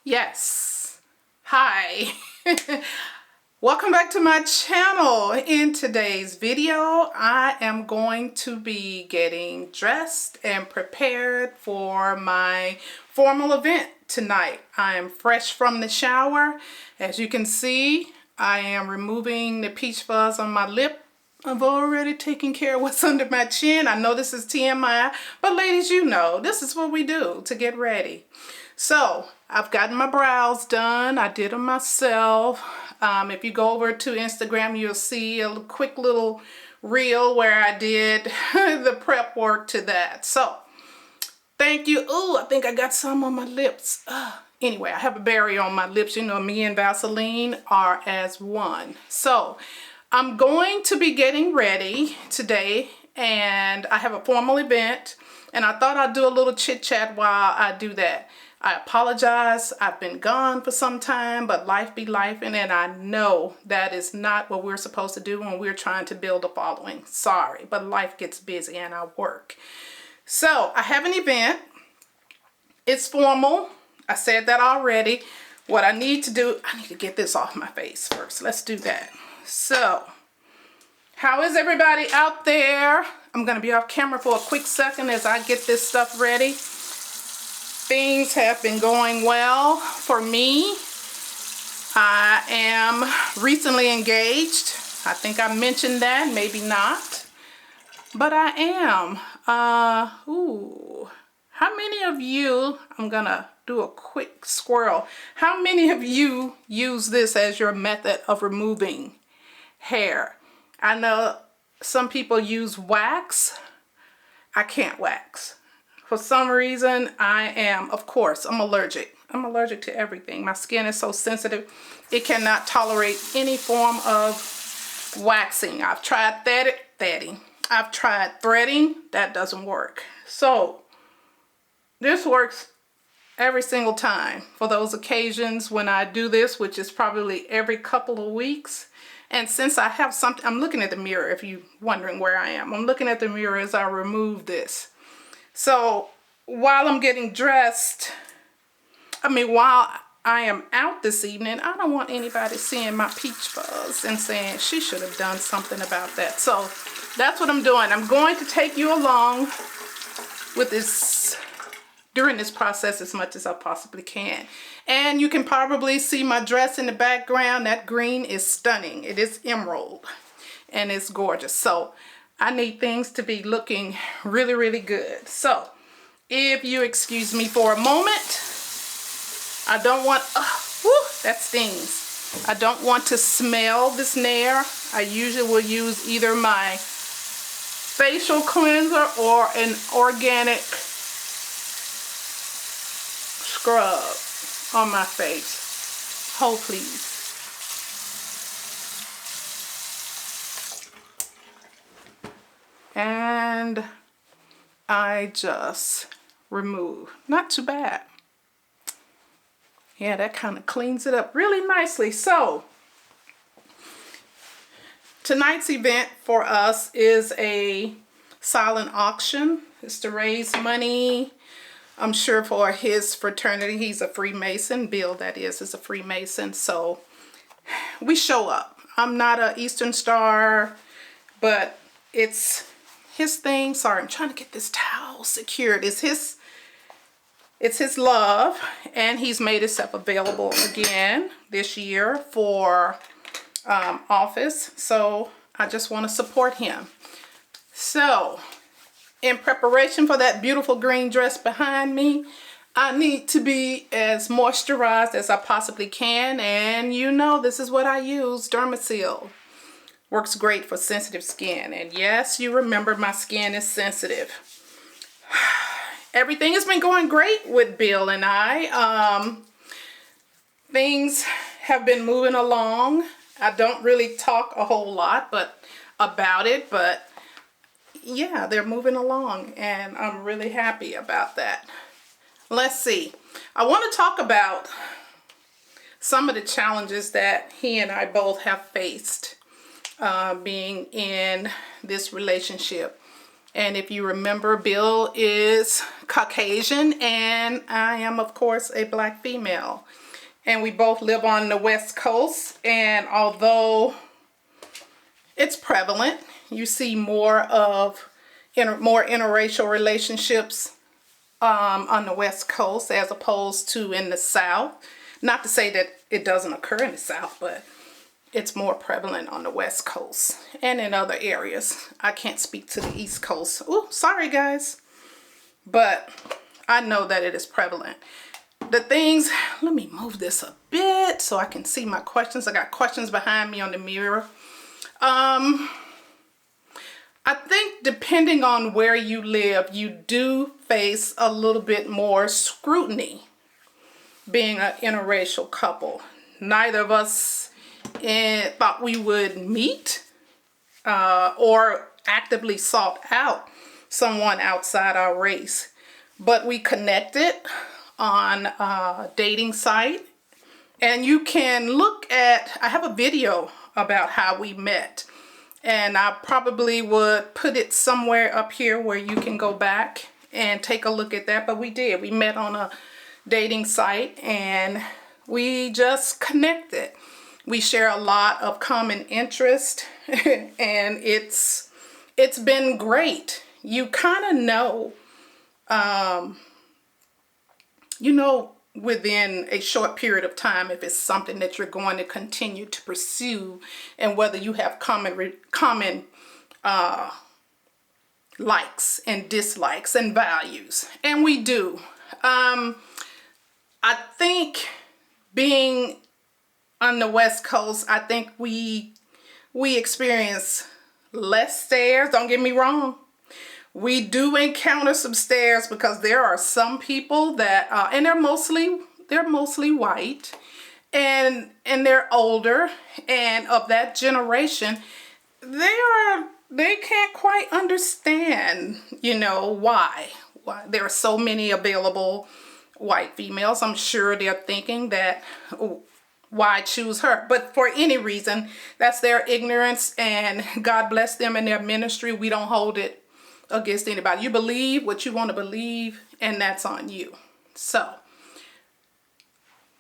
Yes. Hi. Welcome back to my channel. In today's video, I am going to be getting dressed and prepared for my formal event tonight. I am fresh from the shower. As you can see, I am removing the peach fuzz on my lip. I've already taken care of what's under my chin. I know this is TMI, but ladies, you know, this is what we do to get ready. So I've gotten my brows done. I did them myself. If you go over to Instagram, you'll see a quick little reel where I did the prep work to that. So thank you. Ooh, I think I got some on my lips. Anyway, I have a berry on my lips. You know, me and Vaseline are as one. So I'm going to be getting ready today, and I have a formal event, and I thought I'd do a little chit chat while I do that. I apologize. I've been gone for some time, but life be life, and I know that is not what we're supposed to do when we're trying to build a following. Sorry, but life gets busy and I work. So I have an event. It's formal. I said that already. What I need to do, I need to get this off my face first. Let's do that. So, how is everybody out there? I'm going to be off camera for a quick second as I get this stuff ready. Things have been going well for me. I am recently engaged. I think I mentioned that, maybe not. But I am. How many of you, I'm going to do a quick squirrel. How many of you use this as your method of removing hair? I know some people use wax. I can't wax. For some reason, I am, of course, I'm allergic. I'm allergic to everything. My skin is so sensitive, it cannot tolerate any form of waxing. I've tried threading. I've tried threading. That doesn't work. So this works every single time for those occasions when I do this, which is probably every couple of weeks. And since I have something, I'm looking at the mirror if you're wondering where I am. I'm looking at the mirror as I remove this. So while I'm getting dressed, while I am out this evening, I don't want anybody seeing my peach fuzz and saying she should have done something about that. So that's what I'm doing. I'm going to take you along with this during this process as much as I possibly can. And you can probably see my dress in the background. That green is stunning. It is emerald and it's gorgeous. So I need things to be looking really, really good. So if you excuse me for a moment, I don't want, that stings. I don't want to smell this nair. I usually will use either my facial cleanser or an organic scrub on my face. Hold please. And I just remove. Not too bad. Yeah, that kind of cleans it up really nicely. So tonight's event for us is a silent auction. It's to raise money, I'm sure, for his fraternity. He's a Freemason. Bill, that is a Freemason. So we show up. I'm not an Eastern Star, but it's his thing. Sorry, I'm trying to get this towel secured. It's his love, and he's made himself available again this year for office. So I just want to support him. So in preparation for that beautiful green dress behind me, I need to be as moisturized as I possibly can. And you know, this is what I use, Dermasil. Works great for sensitive skin. And yes, you remember my skin is sensitive. Everything has been going great with Bill and I. Things have been moving along. I don't really talk a whole lot about it, but yeah, they're moving along and I'm really happy about that. Let's see. I want to talk about some of the challenges that he and I both have faced being in this relationship. And if you remember, Bill is Caucasian and I am, of course, a black female. And we both live on the West Coast, and although it's prevalent, you see more of more interracial relationships on the West Coast as opposed to in the South. Not to say that it doesn't occur in the South, but it's more prevalent on the West Coast and in other areas. I can't speak to the East Coast. Oh, sorry guys. But I know that it is prevalent. The things, let me move this a bit so I can see my questions. I got questions behind me on the mirror. I think depending on where you live, you do face a little bit more scrutiny being an interracial couple. Neither of us thought we would meet or actively sought out someone outside our race, but we connected on a dating site, and you can look at, I have a video about how we met, and I probably would put it somewhere up here where you can go back and take a look at that. But we did, we met on a dating site and we just connected. We share a lot of common interest and it's been great. You kind of know, within a short period of time if it's something that you're going to continue to pursue and whether you have common likes and dislikes and values. And we do. I think being on the West Coast, I think we experience less stares. Don't get me wrong. We do encounter some stares because there are some people that, and they're mostly white, and they're older and of that generation. They can't quite understand, why there are so many available white females. I'm sure they're thinking that, why choose her? But for any reason, that's their ignorance, and God bless them in their ministry. We don't hold it against anybody. You believe what you want to believe, and that's on you. So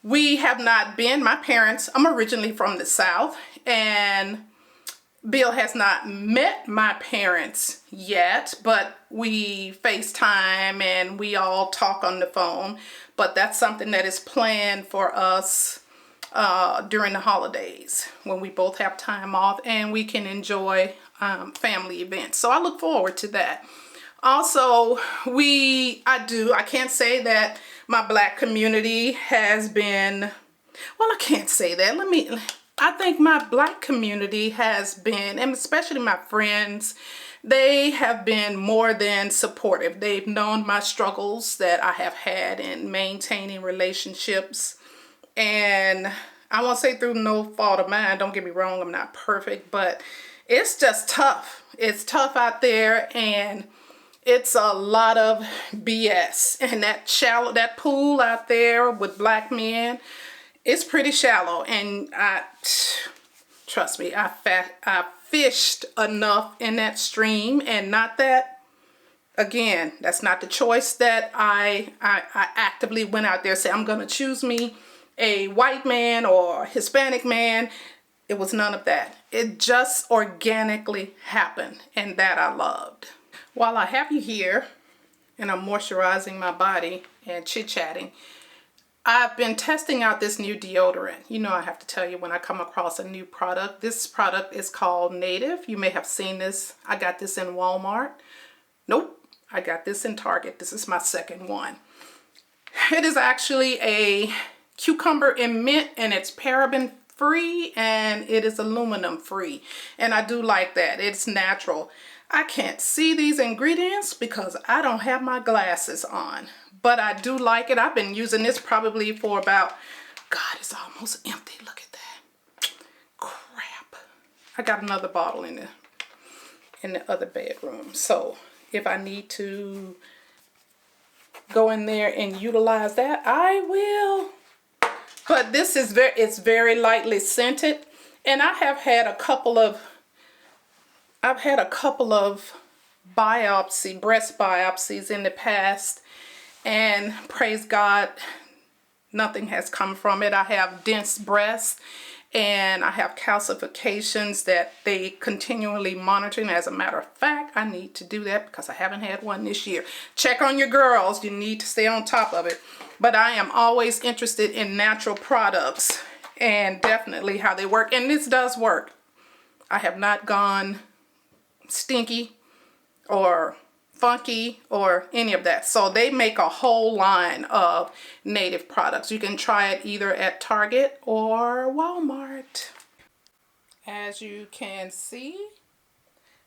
we have not been, my parents, I'm originally from the South, and Bill has not met my parents yet, but we FaceTime and we all talk on the phone. But that's something that is planned for us during the holidays when we both have time off and we can enjoy family events. So I look forward to that. Also, I can't say that my black community has been, well, I can't say that. I think my black community has been, and especially my friends, they have been more than supportive. They've known my struggles that I have had in maintaining relationships. And I won't say through no fault of mine. Don't get me wrong, I'm not perfect, but it's just tough. It's tough out there, and it's a lot of BS. And that pool out there with black men, it's pretty shallow. And trust me, I fished enough in that stream, and not that, again, that's not the choice that I actively went out there and said, I'm going to choose me a white man or Hispanic man. It was none of that. It just organically happened, and that I loved. While I have you here and I'm moisturizing my body and chit-chatting, I've been testing out this new deodorant. I have to tell you when I come across a new product. This product is called Native. You may have seen this. I got this in Walmart. Nope, I got this in Target. This is my second one. It is actually a cucumber and mint, and it's paraben free and it is aluminum free, and I do like that. It's natural. I can't see these ingredients because I don't have my glasses on, but I do like it. I've been using this probably for about, God, it's almost empty. Look at that. Crap. I got another bottle in the other bedroom, so if I need to go in there and utilize that, I will. But this is it's very lightly scented, and I have had a couple of breast biopsies in the past, and praise God, nothing has come from it. I have dense breasts and I have calcifications that they continually monitoring. As a matter of fact, I need to do that because I haven't had one this year. Check on your girls. You need to stay on top of it. But I am always interested in natural products and definitely how they work. And this does work. I have not gone stinky or funky or any of that. So they make a whole line of native products. You can try it either at Target or Walmart. As you can see,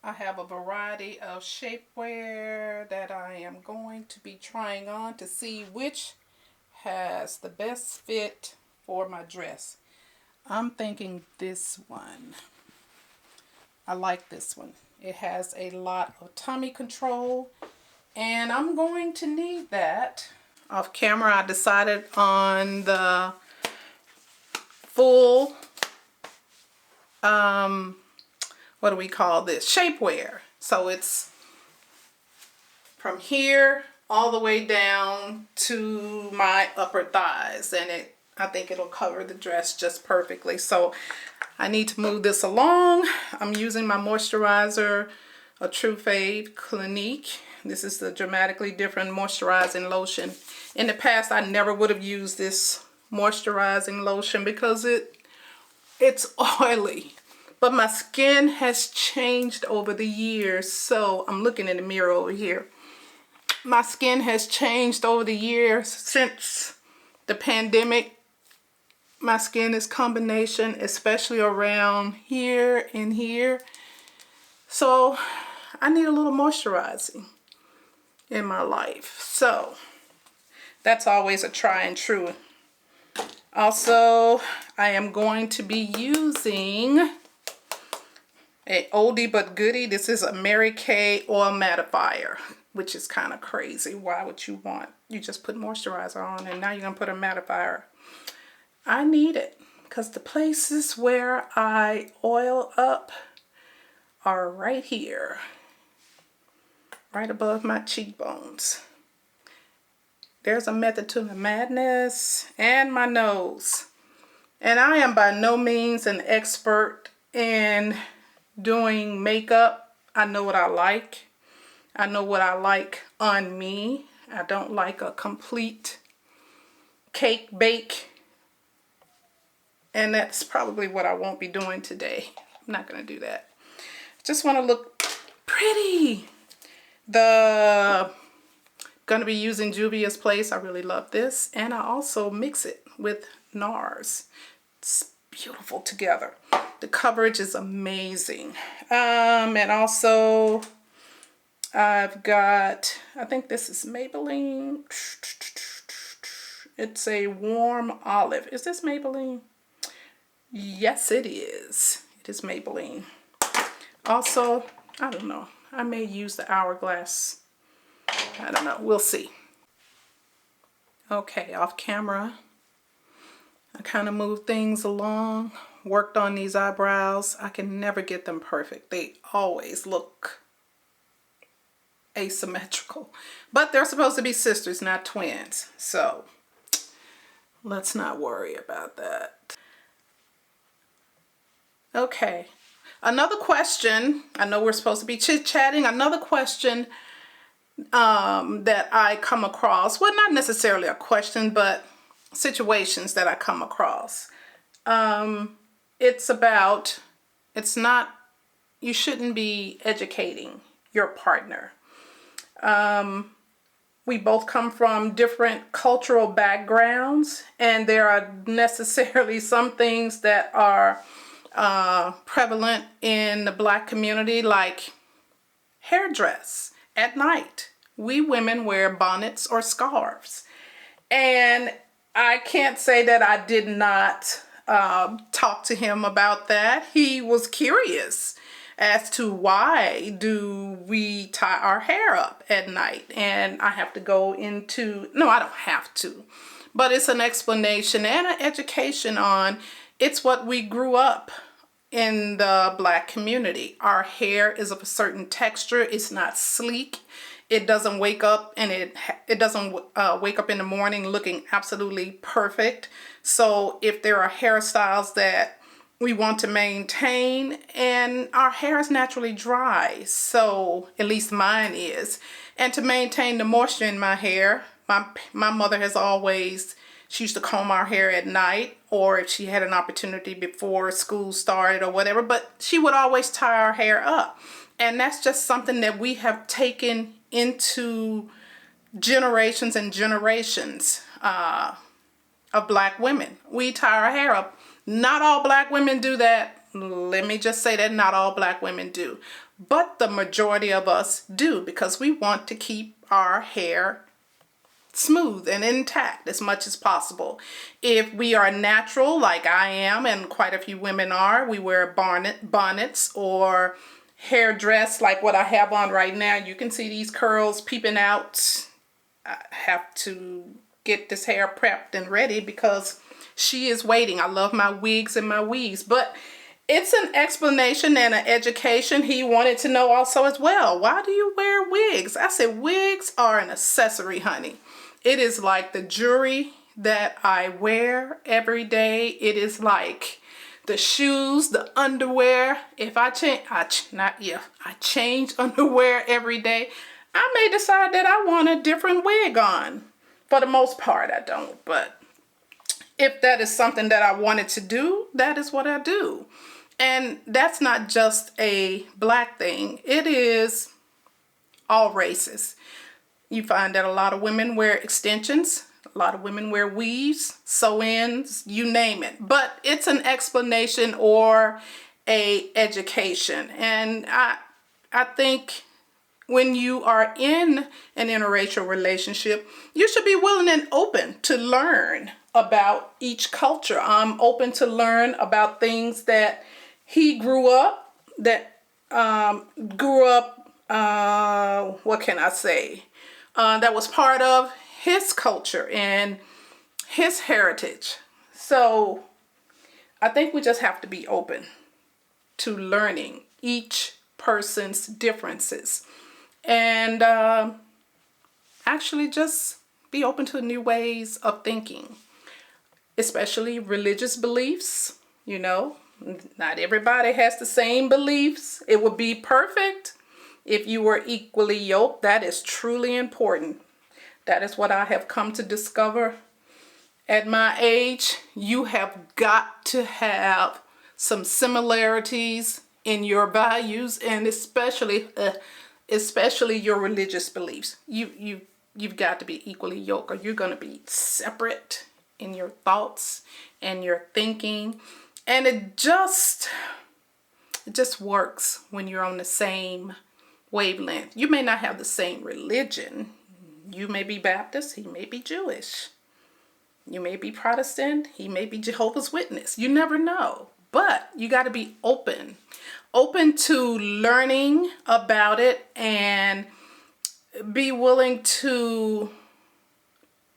I have a variety of shapewear that I am going to be trying on to see which has the best fit for my dress. I'm thinking this one. I like this one. It has a lot of tummy control, and I'm going to need that. Off camera, I decided on the full, what do we call this? Shapewear. So it's from here all the way down to my upper thighs, and I think it'll cover the dress just perfectly. So I need to move this along. I'm using my moisturizer, a True Fade Clinique. This is the Dramatically Different Moisturizing Lotion. In the past, I never would have used this moisturizing lotion because it's oily. But my skin has changed over the years. So I'm looking in the mirror over here. My skin has changed over the years since the pandemic. My skin is combination, especially around here and here. So I need a little moisturizing in my life. So that's always a try and true. Also, I am going to be using a oldie but goodie. This is a Mary Kay oil mattifier, which is kind of crazy. Why would you just put moisturizer on and now you're gonna put a mattifier? I need it because the places where I oil up are right here, right above my cheekbones. There's a method to the madness, and my nose. And I am by no means an expert in doing makeup. I know what I like. I know what I like on me. I don't like a complete cake bake. And that's probably what I won't be doing today. I'm not going to do that. Just want to look pretty. Going to be using Juvia's Place. I really love this. And I also mix it with NARS. It's beautiful together. The coverage is amazing. And also I've got, I think this is Maybelline. It's a warm olive. Is this Maybelline? Yes, it is. It is Maybelline. Also, I don't know. I may use the Hourglass. I don't know. We'll see. Okay, off camera. I kind of moved things along. Worked on these eyebrows. I can never get them perfect. They always look asymmetrical. But they're supposed to be sisters, not twins. So, let's not worry about that. Okay, another question. I know we're supposed to be chit-chatting. Another question that I come across, well, not necessarily a question, but situations that I come across. You shouldn't be educating your partner. We both come from different cultural backgrounds, and there are necessarily some things that are prevalent in the Black community, like hairdress at night. We women wear bonnets or scarves, and I can't say that I did not talk to him about that. He was curious as to why do we tie our hair up at night, and I have to go into, no, I don't have to, but it's an explanation and an education on it's what we grew up in the Black community. Our hair is of a certain texture. It's not sleek. It doesn't wake up and it doesn't wake up in the morning looking absolutely perfect. So if there are hairstyles that we want to maintain, and our hair is naturally dry, so at least mine is, and to maintain the moisture in my hair, my mother has always, she used to comb our hair at night, or if she had an opportunity before school started or whatever, but she would always tie our hair up. And that's just something that we have taken into generations and generations of Black women. We tie our hair up. Not all Black women do that. Let me just say that not all Black women do. But the majority of us do, because we want to keep our hair smooth and intact as much as possible. If we are natural, like I am, and quite a few women are, we wear bonnets or hair dress like what I have on right now. You can see these curls peeping out. I have to get this hair prepped and ready because she is waiting. I love my wigs and my weaves, but it's an explanation and an education. He wanted to know also as well, why do you wear wigs? I said, wigs are an accessory, honey. It is like the jewelry that I wear every day. It is like the shoes, the underwear. If I change underwear every day, I may decide that I want a different wig on. For the most part, I don't. But if that is something that I wanted to do, that is what I do. And that's not just a Black thing. It is all races. You find that a lot of women wear extensions. A lot of women wear weaves, sew-ins, you name it. But it's an explanation or a education. And I think when you are in an interracial relationship, you should be willing and open to learn about each culture. I'm open to learn about things that he grew up, what can I say, that was part of his culture and his heritage. So I think we just have to be open to learning each person's differences, and actually just be open to new ways of thinking, especially religious beliefs. You know, not everybody has the same beliefs. It would be perfect if you were equally yoked. That is truly important. That is what I have come to discover at my age. You have got to have some similarities in your values, and especially your religious beliefs. You've got to be equally yoked, or you're going to be separate in your thoughts and your thinking. And it just works when you're on the same wavelength. You may not have the same religion. You may be Baptist, he may be Jewish. You may be Protestant, he may be Jehovah's Witness. You never know. But you got to be open to learning about it, and be willing to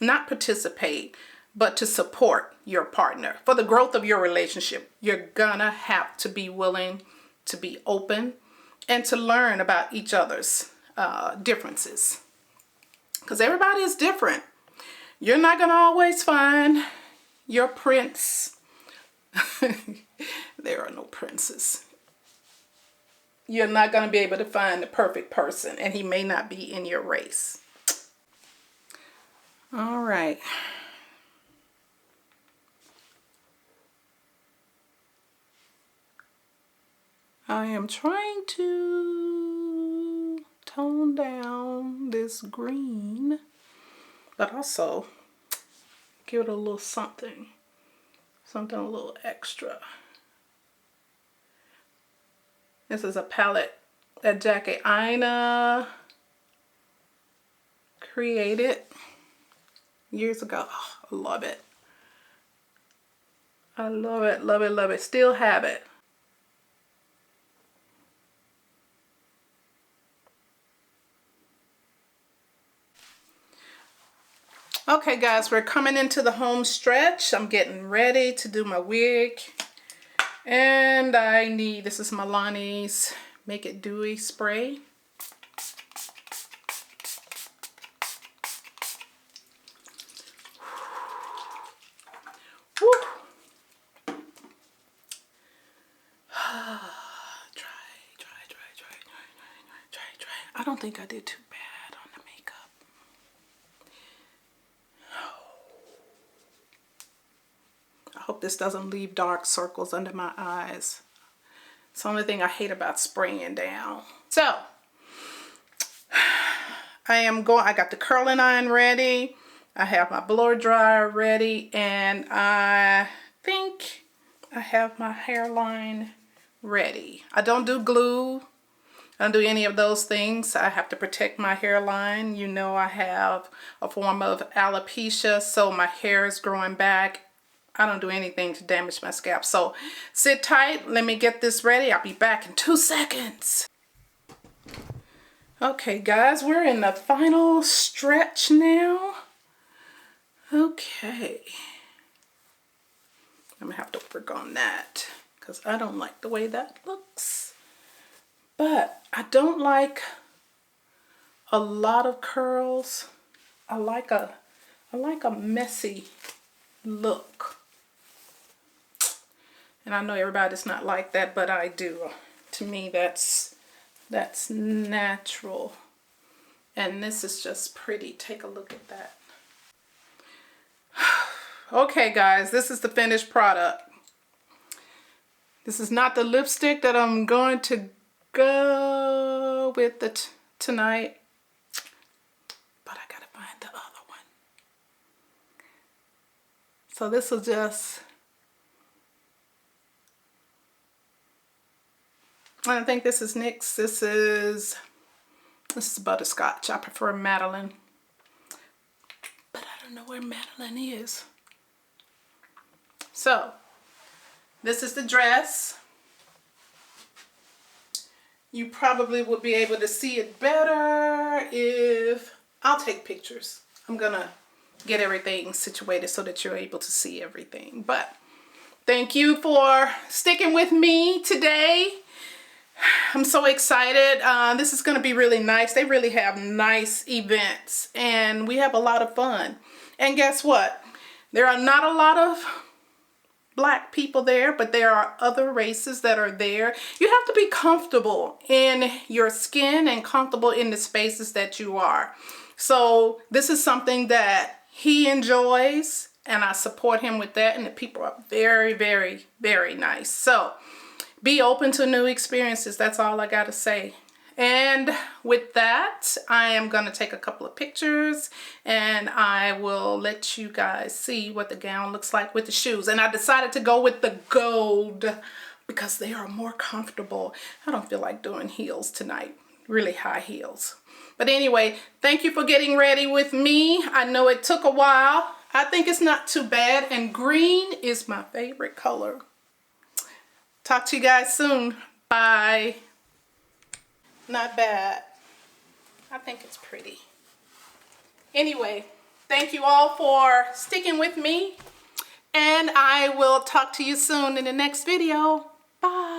not participate, but to support your partner for the growth of your relationship. You're gonna have to be willing to be open and to learn about each other's differences, because everybody is different. You're not gonna always find your prince. There are no princes. You're not going to be able to find the perfect person, and he may not be in your race. All right. I am trying to tone down this green, but also give it a little something a little extra. This is a palette that Jackie Aina created years ago. Oh, I love it. I love it, love it, love it. Still have it. Okay guys, we're coming into the home stretch. I'm getting ready to do my wig And I need, this is Milani's Make It Dewy spray. Woo. Try. I don't think I did too bad on the makeup. I hope this doesn't leave dark circles under my eyes. It's the only thing I hate about spraying down. So, I got the curling iron ready. I have my blower dryer ready, and I think I have my hairline ready. I don't do glue. I don't do any of those things. I have to protect my hairline. You know, I have a form of alopecia, so my hair is growing back. I don't do anything to damage my scalp. So sit tight. Let me get this ready. I'll be back in 2 seconds. Okay, guys, we're in the final stretch now. Okay. I'm gonna have to work on that because I don't like the way that looks. But I don't like a lot of curls. I like a messy look. And I know everybody's not like that, but I do. To me, that's natural. And this is just pretty. Take a look at that. Okay, guys, this is the finished product. This is not the lipstick that I'm going to go with tonight, but I gotta find the other one. So this will just, I think this is NYX. This is butterscotch. I prefer Madeline, but I don't know where Madeline is. So this is the dress. You probably will be able to see it better if I'll take pictures. I'm gonna get everything situated so that you're able to see everything. But thank you for sticking with me today. I'm so excited. This is gonna be really nice. They really have nice events and we have a lot of fun. And guess what? There are not a lot of Black people there, but there are other races that are there. You have to be comfortable in your skin and comfortable in the spaces that you are. So this is something that he enjoys and I support him with that, and the people are very, very, very nice. So be open to new experiences. That's all I gotta say. And with that, I am gonna take a couple of pictures and I will let you guys see what the gown looks like with the shoes. And I decided to go with the gold because they are more comfortable. I don't feel like doing heels tonight, really high heels. But anyway, thank you for getting ready with me. I know it took a while. I think it's not too bad, and green is my favorite color. Talk to you guys soon. Bye. Not bad. I think it's pretty. Anyway, thank you all for sticking with me, and I will talk to you soon in the next video. Bye.